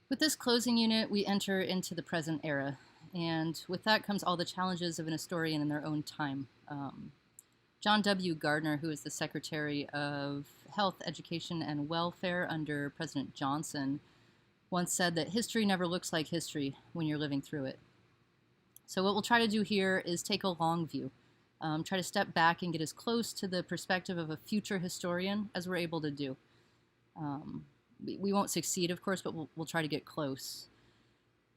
With this closing unit, we enter into the present era, and with that comes all the challenges of an historian in their own time. John W. Gardner, who is the Secretary of Health, Education, and Welfare under President Johnson, once said that history never looks like history when you're living through it. So what we'll try to do here is take a long view, try to step back and get as close to the perspective of a future historian as we're able to do. We won't succeed, of course, but we'll try to get close.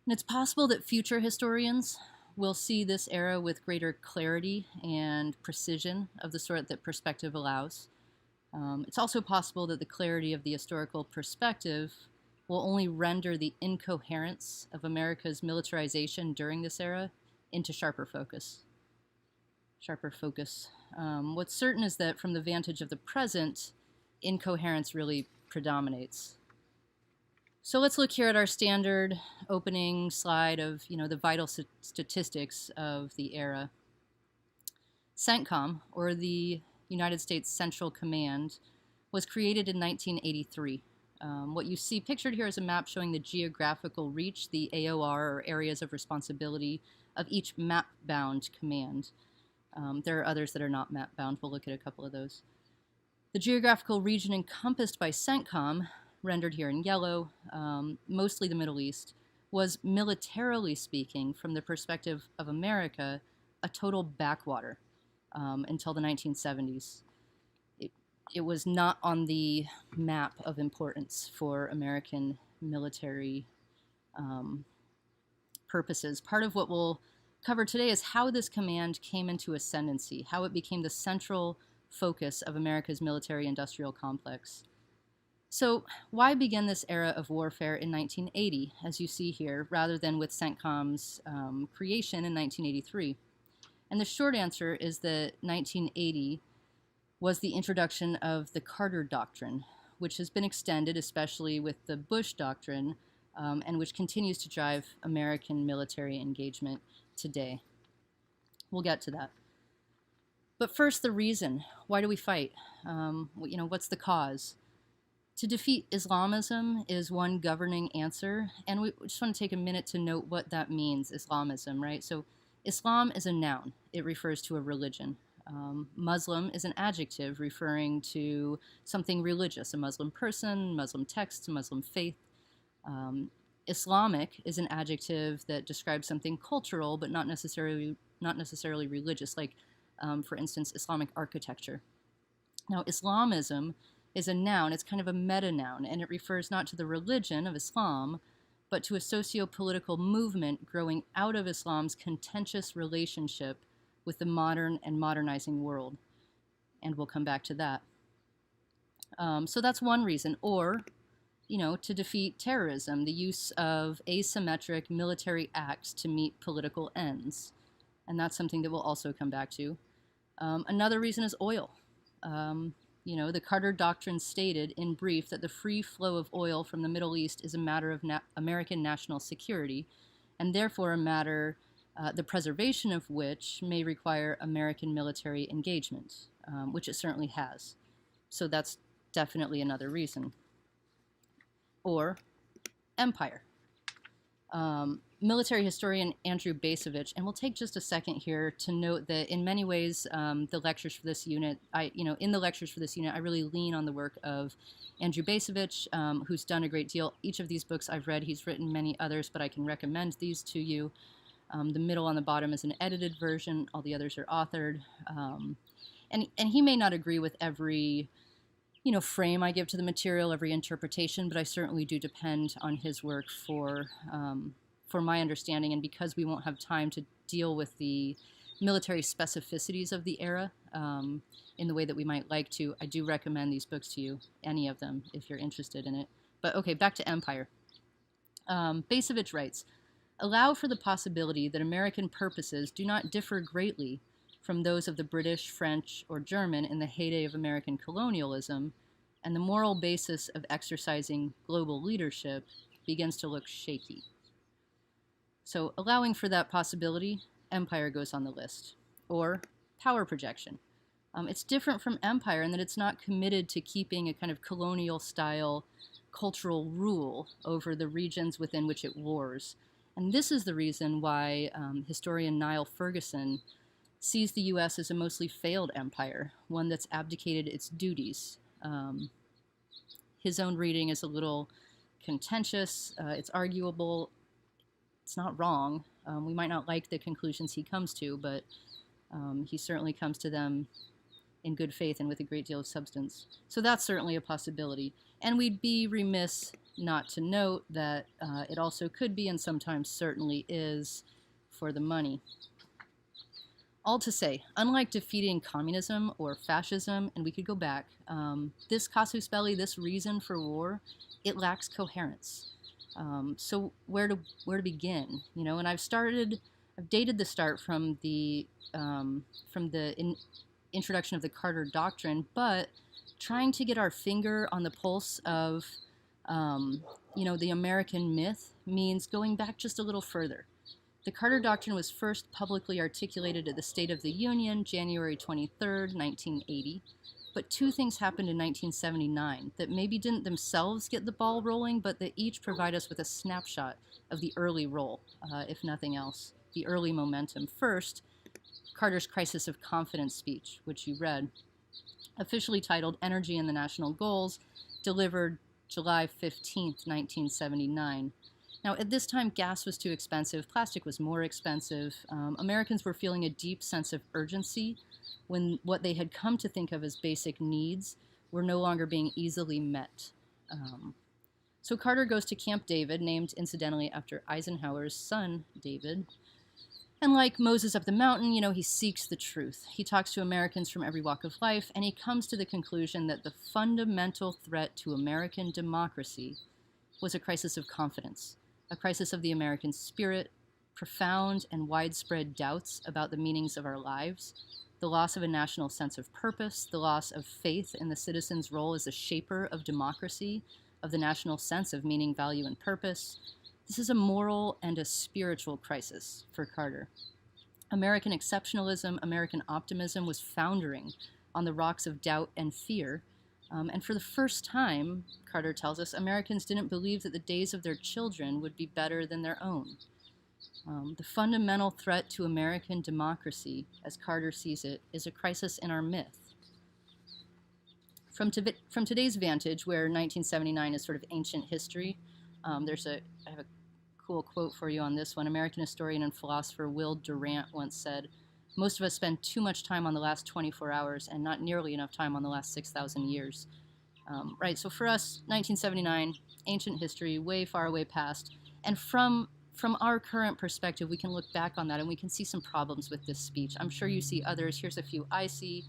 And it's possible that future historians will see this era with greater clarity and precision of the sort that perspective allows. It's also possible that the clarity of the historical perspective will only render the incoherence of America's militarization during this era into sharper focus. What's certain is that from the vantage of the present, incoherence really predominates. So let's look here at our standard opening slide of, the vital statistics of the era. CENTCOM, or the United States Central Command, was created in 1983. What you see pictured here is a map showing the geographical reach, the AOR, or areas of responsibility, of each map-bound command. There are others that are not map-bound. We'll look at a couple of those. The geographical region encompassed by CENTCOM, rendered here in yellow, mostly the Middle East, was militarily speaking, from the perspective of America, a total backwater until the 1970s. It was not on the map of importance for American military purposes. Part of what we'll cover today is how this command came into ascendancy, how it became the central focus of America's military-industrial complex. So why begin this era of warfare in 1980, as you see here, rather than with CENTCOM's creation in 1983? And the short answer is that 1980 was the introduction of the Carter Doctrine, which has been extended, especially with the Bush Doctrine, and which continues to drive American military engagement today. We'll get to that. But first, the reason. Why do we fight? What's the cause? To defeat Islamism is one governing answer, and we just want to take a minute to note what that means, Islamism, right? So Islam is a noun. It refers to a religion. Muslim is an adjective referring to something religious, a Muslim person, Muslim texts, Muslim faith. Islamic is an adjective that describes something cultural, but not necessarily religious, like, for instance, Islamic architecture. Now, Islamism is a noun. It's kind of a meta-noun, and it refers not to the religion of Islam, but to a socio-political movement growing out of Islam's contentious relationship with the modern and modernizing world. And we'll come back to that. So that's one reason. Or, to defeat terrorism, the use of asymmetric military acts to meet political ends. And that's something that we'll also come back to. Another reason is oil. The Carter Doctrine stated, in brief, that the free flow of oil from the Middle East is a matter of American national security, and therefore a matter the preservation of which may require American military engagement, which it certainly has. So that's definitely another reason. Or empire. Military historian Andrew Bacevich, and we'll take just a second here to note that in many ways the lectures for this unit, I really lean on the work of Andrew Bacevich, who's done a great deal. Each of these books I've read, he's written many others, but I can recommend these to you. The middle on the bottom is an edited version, all the others are authored. And he may not agree with every frame I give to the material, every interpretation, but I certainly do depend on his work for my understanding, and because we won't have time to deal with the military specificities of the era in the way that we might like to, I do recommend these books to you, any of them, if you're interested in it. But okay, back to empire. Bacevich writes, allow for the possibility that American purposes do not differ greatly from those of the British, French, or German in the heyday of American colonialism, and the moral basis of exercising global leadership begins to look shaky. So allowing for that possibility, empire goes on the list. Or power projection. It's different from empire in that it's not committed to keeping a kind of colonial style cultural rule over the regions within which it wars. And this is the reason why historian Niall Ferguson sees the US as a mostly failed empire, one that's abdicated its duties. His own reading is a little contentious, it's arguable, it's not wrong. We might not like the conclusions he comes to, but he certainly comes to them in good faith and with a great deal of substance. So that's certainly a possibility. And we'd be remiss not to note that it also could be, and sometimes certainly is, for the money. All to say, unlike defeating communism or fascism, and we could go back, this casus belli, this reason for war, it lacks coherence. So where to begin? You know, and I've dated the start from the introduction of the Carter Doctrine, but trying to get our finger on the pulse of, the American myth means going back just a little further. The Carter Doctrine was first publicly articulated at the State of the Union, January 23rd, 1980. But two things happened in 1979 that maybe didn't themselves get the ball rolling, but that each provide us with a snapshot of the early roll, if nothing else, the early momentum. First, Carter's Crisis of Confidence speech, which you read, officially titled Energy and the National Goals, delivered July 15th, 1979. Now, at this time, gas was too expensive, plastic was more expensive. Americans were feeling a deep sense of urgency when what they had come to think of as basic needs were no longer being easily met. So Carter goes to Camp David, named incidentally after Eisenhower's son, David. And like Moses up the mountain, he seeks the truth. He talks to Americans from every walk of life, and he comes to the conclusion that the fundamental threat to American democracy was a crisis of confidence, a crisis of the American spirit, profound and widespread doubts about the meanings of our lives, the loss of a national sense of purpose, the loss of faith in the citizen's role as a shaper of democracy, of the national sense of meaning, value, and purpose. This is a moral and a spiritual crisis for Carter. American exceptionalism, American optimism was foundering on the rocks of doubt and fear. And for the first time, Carter tells us, Americans didn't believe that the days of their children would be better than their own. The fundamental threat to American democracy, as Carter sees it, is a crisis in our myth. From today's vantage, where 1979 is sort of ancient history, I have a cool quote for you on this one. American historian and philosopher Will Durant once said, "Most of us spend too much time on the last 24 hours and not nearly enough time on the last 6,000 years." Right, so for us, 1979, ancient history, way far away past. And from our current perspective, we can look back on that and we can see some problems with this speech. I'm sure you see others. Here's a few I see.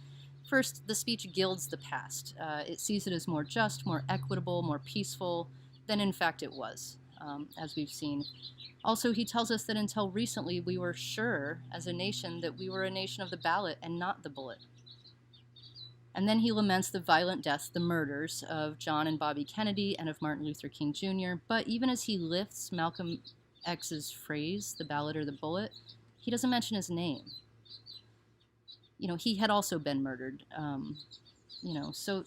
First, the speech gilds the past. It sees it as more just, more equitable, more peaceful than in fact it was, as we've seen. Also, he tells us that until recently, we were sure as a nation that we were a nation of the ballot and not the bullet. And then he laments the violent deaths, the murders of John and Bobby Kennedy and of Martin Luther King Jr. But even as he lifts Malcolm X's phrase, the ballot or the bullet, he doesn't mention his name. He had also been murdered. So...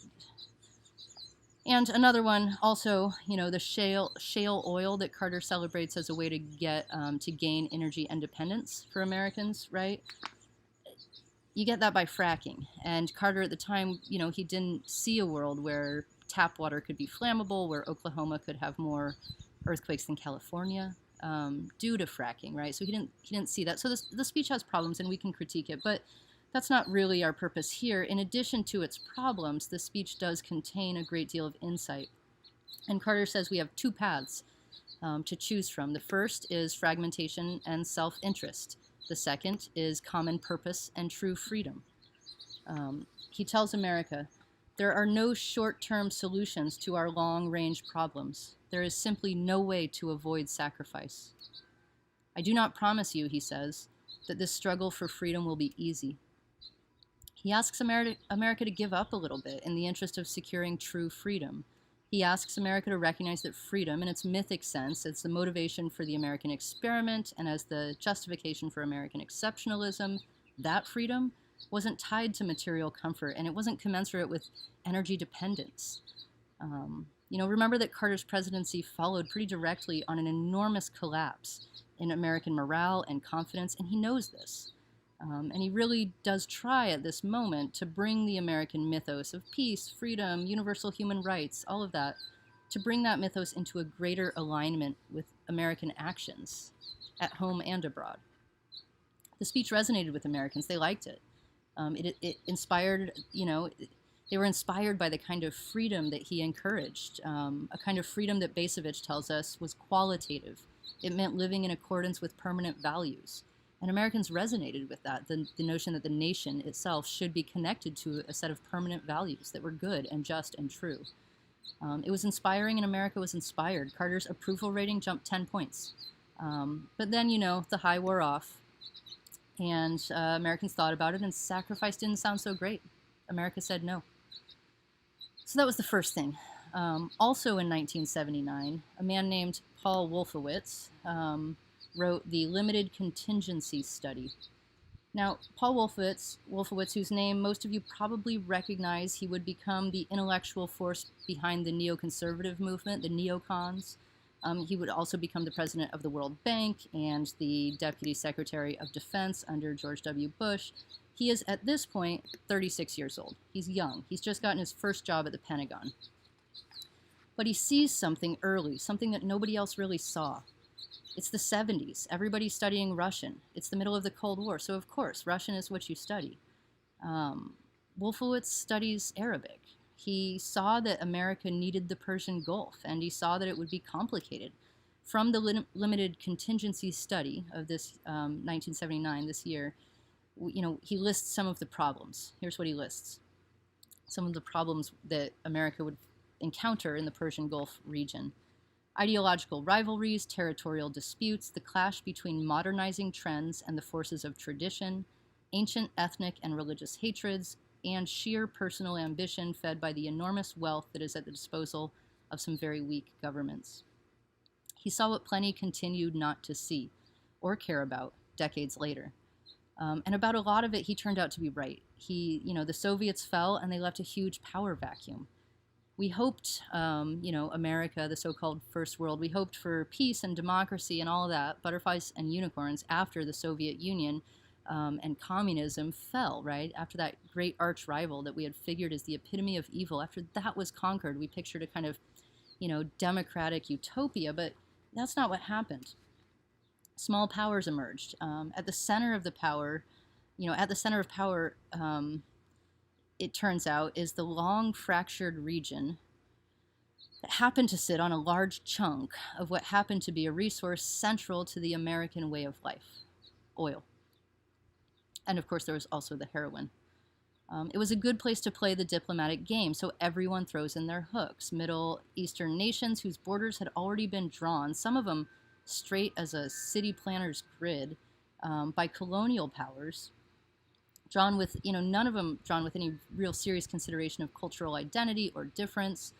And another one, also, the shale oil that Carter celebrates as a way to get to gain energy independence for Americans, right? You get that by fracking. And Carter at the time, he didn't see a world where tap water could be flammable, where Oklahoma could have more earthquakes than California due to fracking, right? So he didn't see that. So the speech has problems, and we can critique it, but that's not really our purpose here. In addition to its problems, the speech does contain a great deal of insight. And Carter says we have two paths to choose from. The first is fragmentation and self-interest. The second is common purpose and true freedom. He tells America, there are no short-term solutions to our long-range problems. There is simply no way to avoid sacrifice. I do not promise you, he says, that this struggle for freedom will be easy. He asks America to give up a little bit in the interest of securing true freedom. He asks America to recognize that freedom, in its mythic sense, as the motivation for the American experiment and as the justification for American exceptionalism, that freedom wasn't tied to material comfort, and it wasn't commensurate with energy dependence. Remember that Carter's presidency followed pretty directly on an enormous collapse in American morale and confidence, and he knows this. And he really does try at this moment to bring the American mythos of peace, freedom, universal human rights, all of that, to bring that mythos into a greater alignment with American actions at home and abroad. The speech resonated with Americans. They liked it. It inspired, they were inspired by the kind of freedom that he encouraged, a kind of freedom that Bacevich tells us was qualitative. It meant living in accordance with permanent values. And Americans resonated with that, the notion that the nation itself should be connected to a set of permanent values that were good and just and true. It was inspiring, and America was inspired. Carter's approval rating jumped 10 points. But then, the high wore off, and Americans thought about it, and sacrifice didn't sound so great. America said no. So that was the first thing. Also in 1979, a man named Paul Wolfowitz wrote the Limited Contingency Study. Now, Paul Wolfowitz, whose name most of you probably recognize, he would become the intellectual force behind the neoconservative movement, the neocons. He would also become the president of the World Bank and the Deputy Secretary of Defense under George W. Bush. He is, at this point, 36 years old. He's young. He's just gotten his first job at the Pentagon. But he sees something early, something that nobody else really saw. It's the 70s. Everybody's studying Russian. It's the middle of the Cold War, so of course, Russian is what you study. Wolfowitz studies Arabic. He saw that America needed the Persian Gulf, and he saw that it would be complicated. From the Limited Contingency Study of this 1979, this year, he lists some of the problems. Here's what he lists. Some of the problems that America would encounter in the Persian Gulf region. Ideological rivalries, territorial disputes, the clash between modernizing trends and the forces of tradition, ancient ethnic and religious hatreds, and sheer personal ambition fed by the enormous wealth that is at the disposal of some very weak governments. He saw what plenty continued not to see or care about decades later. And about a lot of it, he turned out to be right. The Soviets fell and they left a huge power vacuum. We hoped, America, the so-called First World, we hoped for peace and democracy and all of that, butterflies and unicorns, after the Soviet Union and communism fell, right? After that great arch rival that we had figured is the epitome of evil, after that was conquered, we pictured a kind of, democratic utopia, but that's not what happened. Small powers emerged. At the center of power, it turns out, is the long fractured region that happened to sit on a large chunk of what happened to be a resource central to the American way of life, oil. And of course, there was also the heroin. It was a good place to play the diplomatic game, so everyone throws in their hooks. Middle Eastern nations whose borders had already been drawn, some of them straight as a city planner's grid, by colonial powers, drawn with, none of them drawn with any real serious consideration of cultural identity or difference.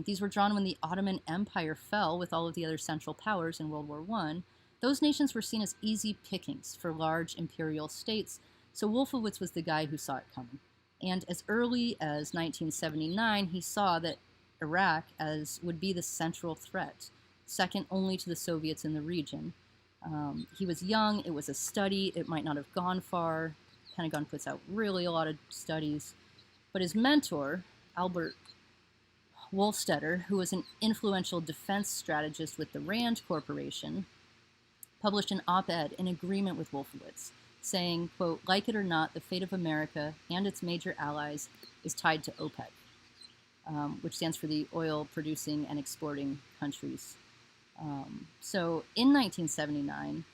These were drawn when the Ottoman Empire fell with all of the other Central Powers in World War I. Those nations were seen as easy pickings for large imperial states, so Wolfowitz was the guy who saw it coming. And as early as 1979, he saw that Iraq would be the central threat, second only to the Soviets in the region. He was young, it was a study, it might not have gone far. Pentagon puts out really a lot of studies. But his mentor, Albert Wohlstetter, who was an influential defense strategist with the Rand Corporation, published an op-ed in agreement with Wolfowitz, saying, quote, "Like it or not, the fate of America and its major allies is tied to OPEC," which stands for the oil-producing and exporting countries. So in 1979,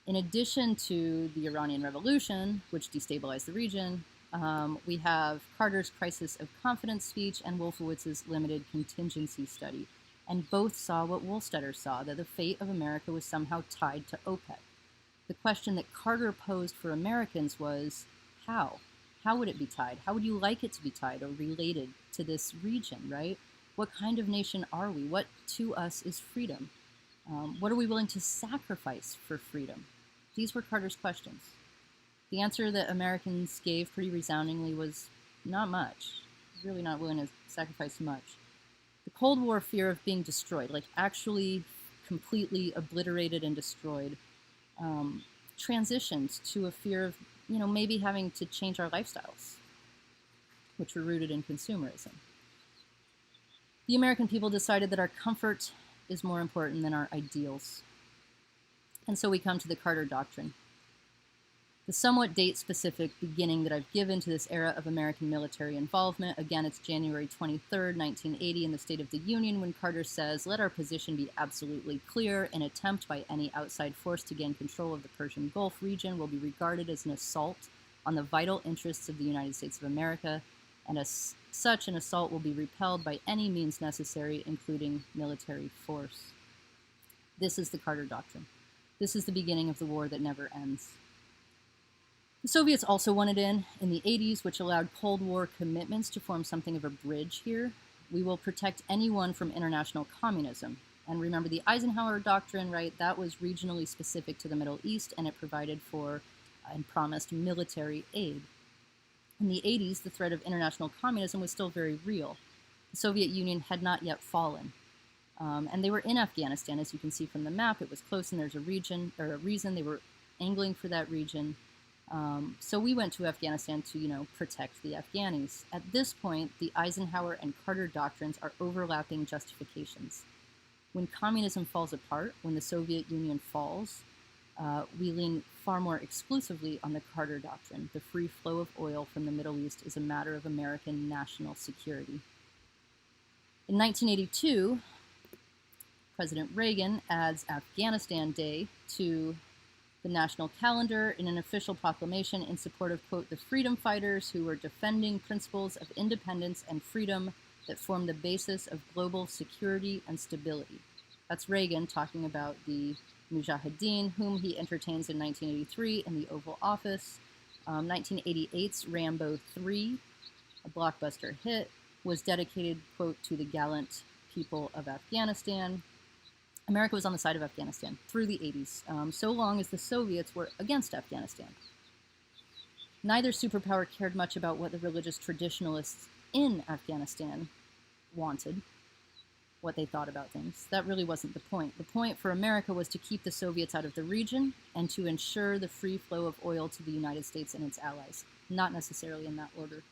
in addition to the Iranian Revolution, which destabilized the region, we have Carter's Crisis of Confidence speech and Wolfowitz's Limited Contingency Study. And both saw what Wohlstetter saw, that the fate of America was somehow tied to OPEC. The question that Carter posed for Americans was, how? How would it be tied? How would you like it to be tied or related to this region, right? What kind of nation are we? What to us is freedom? What are we willing to sacrifice for freedom? These were Carter's questions. The answer that Americans gave pretty resoundingly was not much, really not willing to sacrifice much. The Cold War fear of being destroyed, like actually completely obliterated and destroyed, um, transitioned to a fear of, maybe having to change our lifestyles, which were rooted in consumerism. The American people decided that our comfort is more important than our ideals. And so we come to the Carter Doctrine. The somewhat date-specific beginning that I've given to this era of American military involvement, again, it's January 23rd, 1980, in the State of the Union, when Carter says, "Let our position be absolutely clear. An attempt by any outside force to gain control of the Persian Gulf region will be regarded as an assault on the vital interests of the United States of America, and as such, an assault will be repelled by any means necessary, including military force." This is the Carter Doctrine. This is the beginning of the war that never ends. The Soviets also wanted in the 80s, which allowed Cold War commitments to form something of a bridge here. We will protect anyone from international communism. And remember the Eisenhower Doctrine, right? That was regionally specific to the Middle East, and it provided for and promised military aid. In the 80s, the threat of international communism was still very real. The Soviet Union had not yet fallen. And they were in Afghanistan, as you can see from the map. It was close, and there's a reason they were angling for that region. So we went to Afghanistan to, protect the Afghanis. At this point, the Eisenhower and Carter doctrines are overlapping justifications. When communism falls apart, when the Soviet Union falls, we lean far more exclusively on the Carter Doctrine. The free flow of oil from the Middle East is a matter of American national security. In 1982, President Reagan adds Afghanistan Day to the national calendar in an official proclamation in support of, quote, "the freedom fighters who were defending principles of independence and freedom that form the basis of global security and stability." That's Reagan talking about the Mujahideen, whom he entertains in 1983 in the Oval Office. 1988's Rambo 3, a blockbuster hit, was dedicated, quote, "to the gallant people of Afghanistan." America was on the side of Afghanistan through the 80s, so long as the Soviets were against Afghanistan. Neither superpower cared much about what the religious traditionalists in Afghanistan wanted, what they thought about things. That really wasn't the point. The point for America was to keep the Soviets out of the region and to ensure the free flow of oil to the United States and its allies, not necessarily in that order.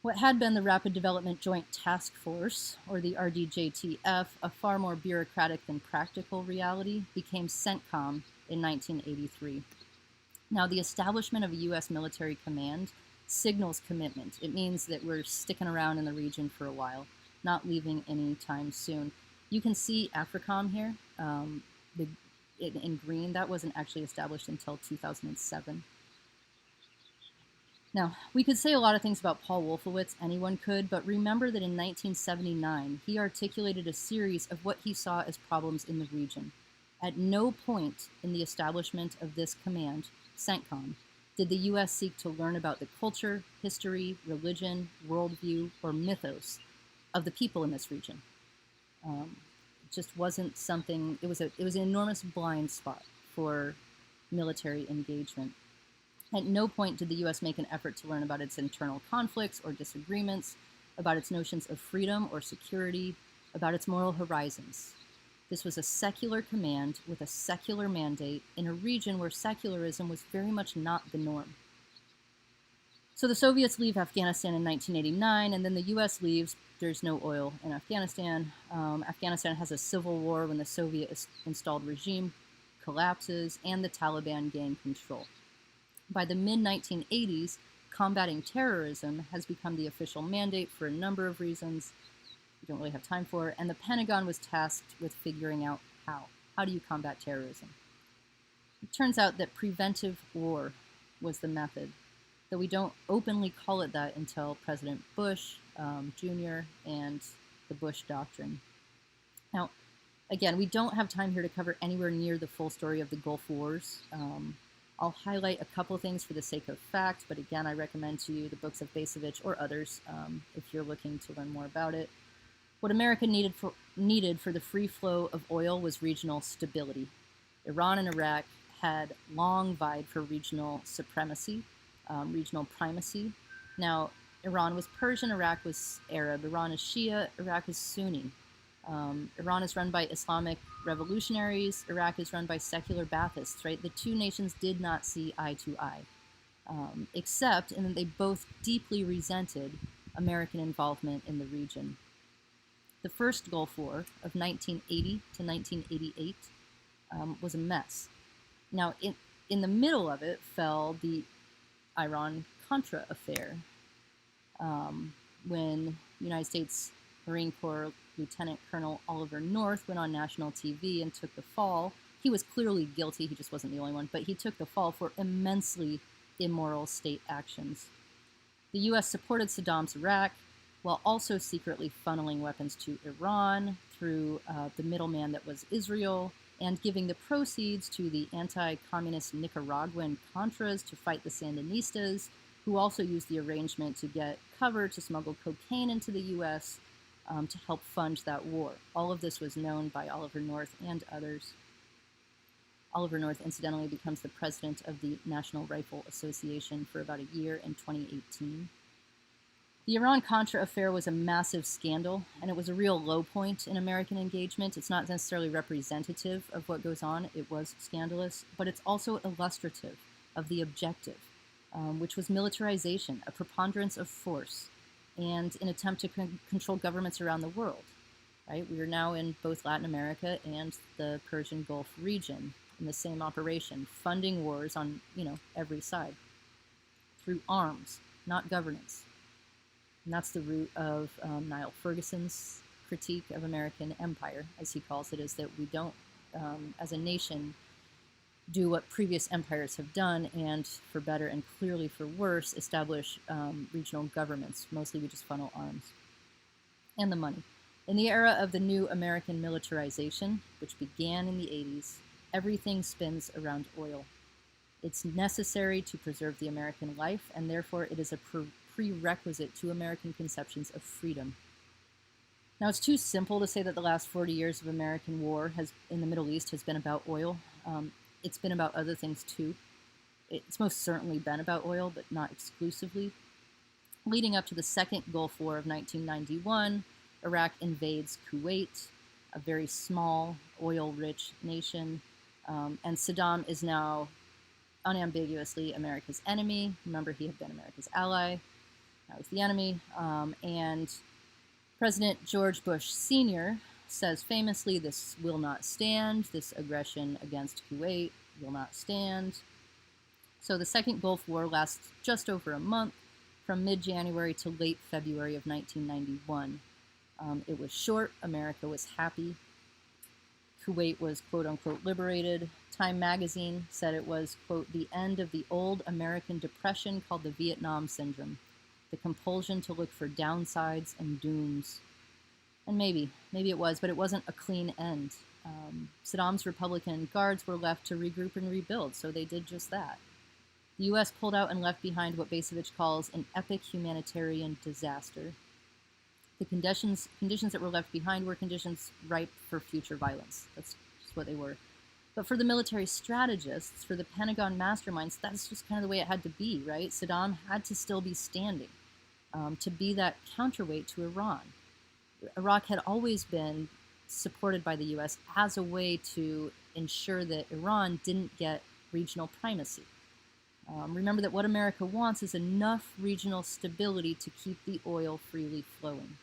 What had been the Rapid Development Joint Task Force, or the RDJTF, a far more bureaucratic than practical reality, became CENTCOM in 1983. Now, the establishment of a U.S. military command signals commitment. It means that we're sticking around in the region for a while, not leaving anytime soon. You can see AFRICOM here in green. That wasn't actually established until 2007. Now, we could say a lot of things about Paul Wolfowitz, anyone could, but remember that in 1979, he articulated a series of what he saw as problems in the region. At no point in the establishment of this command, CENTCOM, did the U.S. seek to learn about the culture, history, religion, worldview, or mythos of the people in this region. It just wasn't something, it was an enormous blind spot for military engagement. At no point did the U.S. make an effort to learn about its internal conflicts or disagreements, about its notions of freedom or security, about its moral horizons. This was a secular command with a secular mandate in a region where secularism was very much not the norm. So the Soviets leave Afghanistan in 1989, and then the U.S. leaves. There's no oil in Afghanistan. Afghanistan has a civil war when the Soviet-installed regime collapses and the Taliban gain control. By the mid-1980s, combating terrorism has become the official mandate for a number of reasons we don't really have time for, and the Pentagon was tasked with figuring out how. How do you combat terrorism? It turns out that preventive war was the method, though we don't openly call it that until President Bush Jr. and the Bush Doctrine. Now, again, we don't have time here to cover anywhere near the full story of the Gulf Wars. I'll highlight a couple things for the sake of fact, but again, I recommend to you the books of Basevich or others if you're looking to learn more about it. What America needed for the free flow of oil was regional stability. Iran and Iraq had long vied for regional supremacy, regional primacy. Now, Iran was Persian, Iraq was Arab. Iran is Shia, Iraq is Sunni. Iran is run by Islamic revolutionaries. Iraq is run by secular Baathists, right? The two nations did not see eye to eye, except in that they both deeply resented American involvement in the region. The first Gulf War of 1980 to 1988 was a mess. Now, in the middle of it fell the Iran-Contra affair, when United States Marine Corps Lieutenant Colonel Oliver North went on national TV and took the fall. He was clearly guilty, he just wasn't the only one, but he took the fall for immensely immoral state actions. The U.S. supported Saddam's Iraq while also secretly funneling weapons to Iran through the middleman that was Israel, and giving the proceeds to the anti-communist Nicaraguan Contras to fight the Sandinistas, who also used the arrangement to get cover to smuggle cocaine into the U.S. To help fund that war. All of this was known by Oliver North and others. Oliver North, incidentally, becomes the president of the National Rifle Association for about a year in 2018. The Iran-Contra affair was a massive scandal, and it was a real low point in American engagement. It's not necessarily representative of what goes on. It was scandalous, but it's also illustrative of the objective, which was militarization, a preponderance of force, and an attempt to control governments around the world. Right? We are now in both Latin America and the Persian Gulf region in the same operation, funding wars on every side through arms, not governance. And that's the root of Niall Ferguson's critique of American empire, as he calls it, is that we don't, as a nation, do what previous empires have done, and for better and clearly for worse, establish regional governments. Mostly we just funnel arms and the money. In the era of the new American militarization, which began in the 80s, everything spins around oil. It's necessary to preserve the American life, and therefore it is a prerequisite to American conceptions of freedom. Now, it's too simple to say that the last 40 years of American war in the Middle East has been about oil. It's been about other things too. It's most certainly been about oil, but not exclusively. Leading up to the second Gulf War of 1991, Iraq invades Kuwait, a very small, oil-rich nation, and Saddam is now unambiguously America's enemy. Remember, he had been America's ally. Now he's the enemy. And President George Bush Sr. says famously, "This will not stand. This aggression against Kuwait will not stand." So the Second Gulf War lasts just over a month, from mid-January to late February of 1991. It was short. America was happy. Kuwait was quote-unquote liberated. Time magazine said it was, quote, "the end of the old American depression called the Vietnam Syndrome, the compulsion to look for downsides and dooms." And maybe it was, but it wasn't a clean end. Saddam's Republican guards were left to regroup and rebuild, so they did just that. The U.S. pulled out and left behind what Bacevich calls an epic humanitarian disaster. The conditions that were left behind were conditions ripe for future violence. That's just what they were. But for the military strategists, for the Pentagon masterminds, that's just kind of the way it had to be, right? Saddam had to still be standing to be that counterweight to Iran. Iraq had always been supported by the U.S. as a way to ensure that Iran didn't get regional primacy. Remember that what America wants is enough regional stability to keep the oil freely flowing.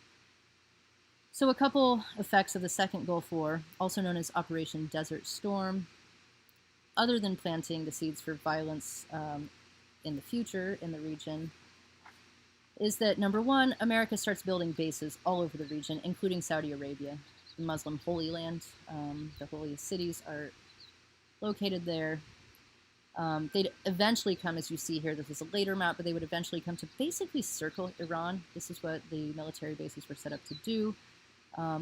So a couple effects of the Second Gulf War, also known as Operation Desert Storm, other than planting the seeds for violence in the future in the region, is that, number one, America starts building bases all over the region, including Saudi Arabia, the Muslim Holy Land. The holiest cities are located there. They'd eventually come, as you see here, this is a later map, but they would eventually come to basically circle Iran. This is what the military bases were set up to do.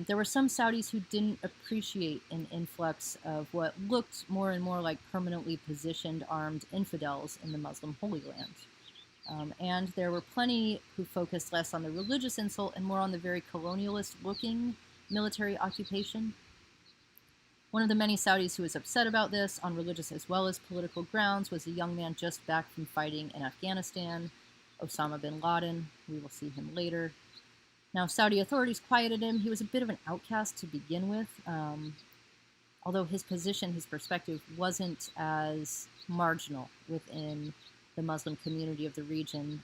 There were some Saudis who didn't appreciate an influx of what looked more and more like permanently positioned armed infidels in the Muslim Holy Land. And there were plenty who focused less on the religious insult and more on the very colonialist-looking military occupation. One of the many Saudis who was upset about this, on religious as well as political grounds, was a young man just back from fighting in Afghanistan, Osama bin Laden. We will see him later. Now, Saudi authorities quieted him. He was a bit of an outcast to begin with, although his position, his perspective, wasn't as marginal within the Muslim community of the region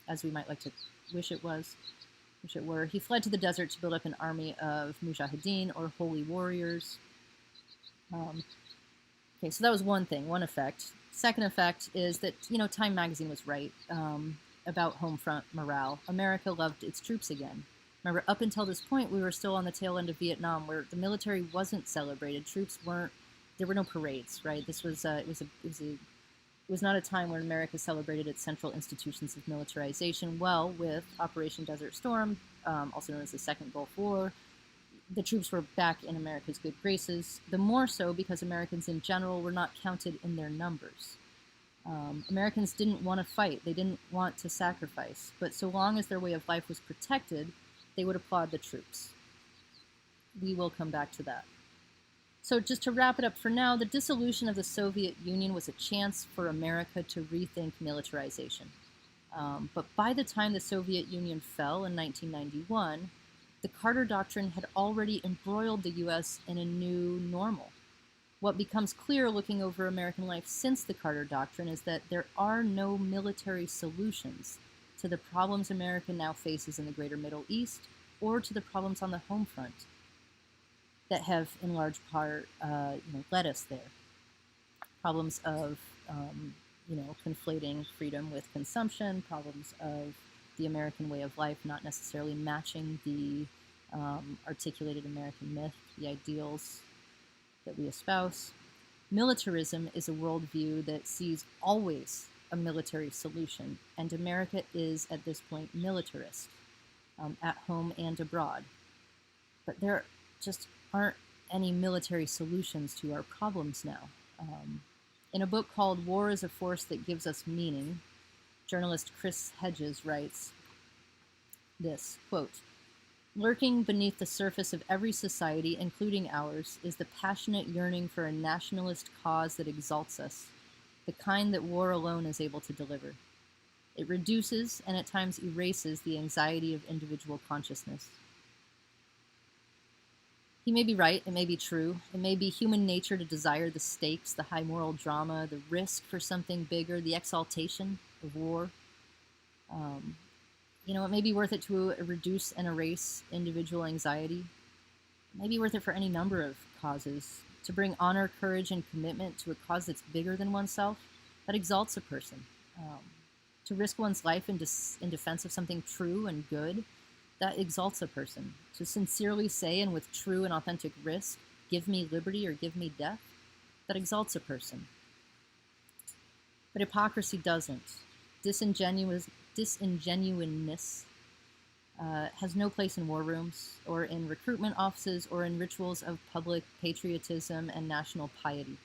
as we might like to wish it were. He fled to the desert to build up an army of mujahideen, or holy warriors. Okay, so that was one thing, one effect. Second effect is that, Time magazine was right about home front morale. America loved its troops again. Remember, up until this point, we were still on the tail end of Vietnam, where the military wasn't celebrated. Troops weren't. There were no parades, right? This was it was not a time when America celebrated its central institutions of militarization. Well, with Operation Desert Storm, also known as the Second Gulf War, the troops were back in America's good graces, the more so because Americans in general were not counted in their numbers. Americans didn't want to fight. They didn't want to sacrifice. But so long as their way of life was protected, they would applaud the troops. We will come back to that. So just to wrap it up for now, the dissolution of the Soviet Union was a chance for America to rethink militarization. But by the time the Soviet Union fell in 1991, the Carter Doctrine had already embroiled the U.S. in a new normal. What becomes clear looking over American life since the Carter Doctrine is that there are no military solutions to the problems America now faces in the greater Middle East or to the problems on the home front that have, in large part, led us there. Problems of, conflating freedom with consumption, problems of the American way of life not necessarily matching the articulated American myth, the ideals that we espouse. Militarism is a worldview that sees always a military solution, and America is, at this point, militarist, at home and abroad. But there just aren't any military solutions to our problems now. In a book called War is a Force That Gives Us Meaning, journalist Chris Hedges writes this, quote, "Lurking beneath the surface of every society, including ours, is the passionate yearning for a nationalist cause that exalts us, the kind that war alone is able to deliver. It reduces and at times erases the anxiety of individual consciousness." He may be right, it may be true, it may be human nature to desire the stakes, the high moral drama, the risk for something bigger, the exaltation of war. It may be worth it to reduce and erase individual anxiety. It may be worth it for any number of causes. To bring honor, courage, and commitment to a cause that's bigger than oneself, that exalts a person. To risk one's life in defense of something true and good, that exalts a person. To sincerely say and with true and authentic risk, "Give me liberty" or "Give me death," that exalts a person. But hypocrisy doesn't. Disingenuousness has no place in war rooms, or in recruitment offices, or in rituals of public patriotism and national piety.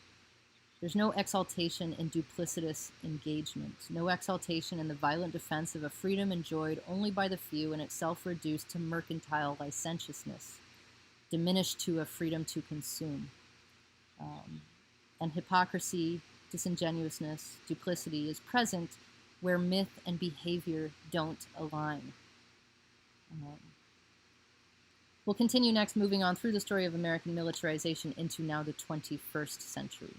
There's no exaltation in duplicitous engagement, no exaltation in the violent defense of a freedom enjoyed only by the few and itself reduced to mercantile licentiousness, diminished to a freedom to consume. And hypocrisy, disingenuousness, duplicity is present where myth and behavior don't align. We'll continue next, moving on through the story of American militarization into now the 21st century.